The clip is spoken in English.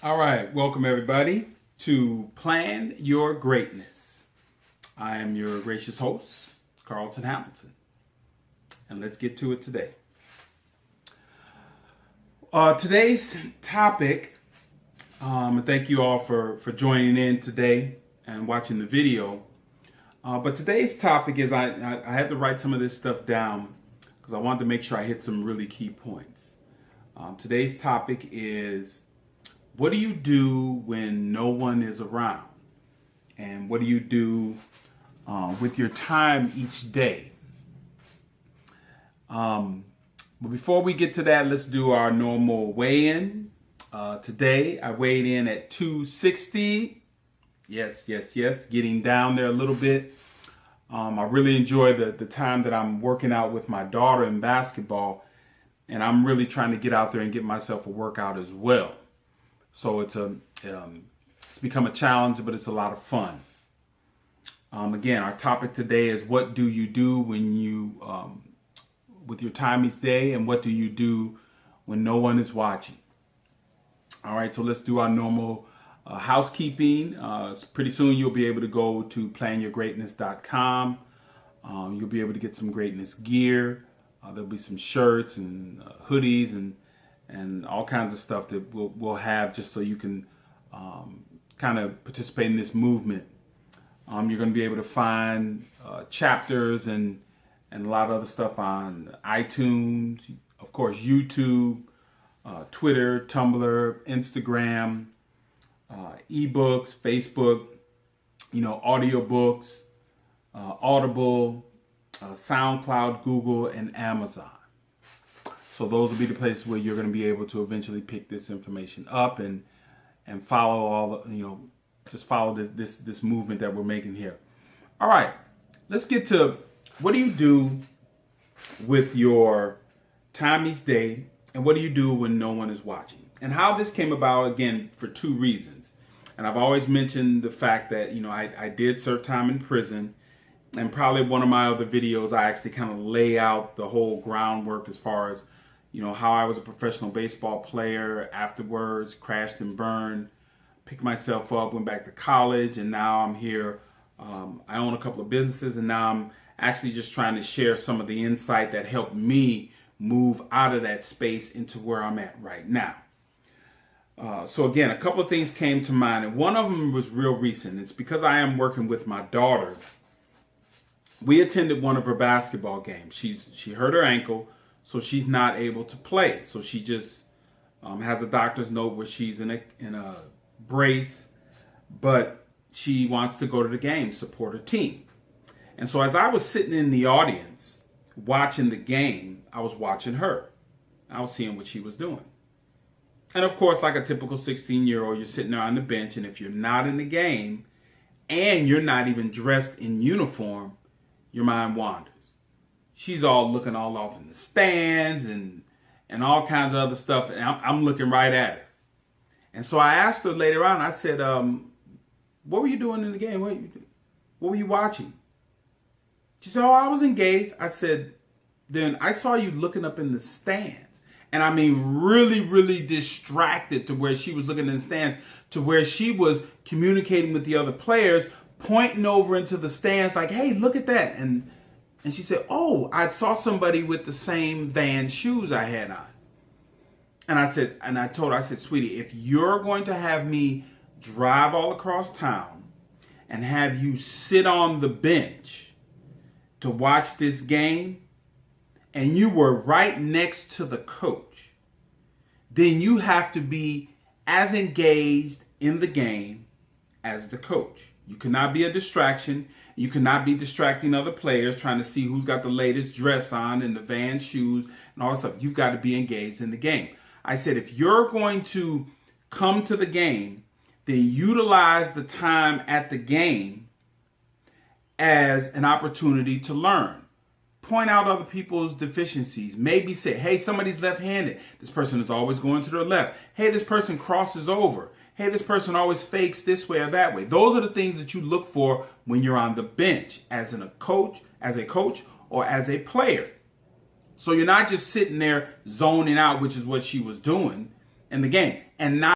All right, welcome everybody to Plan Your Greatness. I am your gracious host, Carlton Hamilton, and let's get to it today. Today's topic, thank you all for joining in today and watching the video. But today's topic is I had to write some of this stuff down because I wanted to make sure I hit some really key points. Today's topic is, what do you do when no one is around? And what do you do with your time each day? But before we get to that, let's do our normal weigh-in. Today, I weighed in at 260. Yes, getting down there a little bit. I really enjoy the time that I'm working out with my daughter in basketball. And I'm really trying to get out there and get myself a workout as well. So it's become a challenge, but it's a lot of fun. Again, our topic today is, what do you do when you, with your time each day, and what do you do when no one is watching? All right, so let's do our normal housekeeping. Pretty soon you'll be able to go to planyourgreatness.com. You'll be able to get some greatness gear. There'll be some shirts and hoodies and all kinds of stuff that we'll have just so you can kind of participate in this movement. You're going to be able to find chapters and a lot of other stuff on iTunes, of course, YouTube, Twitter, Tumblr, Instagram, ebooks, Facebook, audiobooks, Audible, SoundCloud, Google, and Amazon. So those will be the places where you're going to be able to eventually pick this information up and follow all just follow this movement that we're making here. All right, let's get to, what do you do with your time each day, and what do you do when no one is watching? And how this came about, again, for two reasons. And I've always mentioned the fact that I did serve time in prison. And probably one of my other videos, I actually kind of lay out the whole groundwork as far as, how I was a professional baseball player, afterwards crashed and burned, picked myself up, went back to college, and now I'm here. I own a couple of businesses, and now I'm actually just trying to share some of the insight that helped me move out of that space into where I'm at right now. So again, a couple of things came to mind, and one of them was real recent. It's because I am working with my daughter. We attended one of her basketball games. She hurt her ankle, so she's not able to play. So she just has a doctor's note where she's in a brace, but she wants to go to the game, support her team. And so as I was sitting in the audience watching the game, I was watching her. I was seeing what she was doing. And of course, like a typical 16-year-old, you're sitting there on the bench, and if you're not in the game and you're not even dressed in uniform, your mind wanders. She's all looking all off in the stands and all kinds of other stuff, and I'm looking right at her. And so I asked her later on, I said, what were you doing in the game? What were you watching? She said, oh, I was engaged. I said, then I saw you looking up in the stands. And I mean, really, really distracted, to where she was looking in the stands, to where she was communicating with the other players, pointing over into the stands like, hey, look at that. And she said, oh, I saw somebody with the same Vans shoes I had on. And I told her, I said, sweetie, if you're going to have me drive all across town and have you sit on the bench to watch this game, and you were right next to the coach, then you have to be as engaged in the game as the coach. You cannot be a distraction. You cannot be distracting other players, trying to see who's got the latest dress on and the Vans shoes and all that stuff. You've got to be engaged in the game. I said, if you're going to come to the game, then utilize the time at the game as an opportunity to learn. Point out other people's deficiencies. Maybe say, hey, somebody's left-handed. This person is always going to their left. Hey, this person crosses over. Hey, this person always fakes this way or that way. Those are the things that you look for when you're on the bench as a coach or as a player. So you're not just sitting there zoning out, which is what she was doing in the game, and not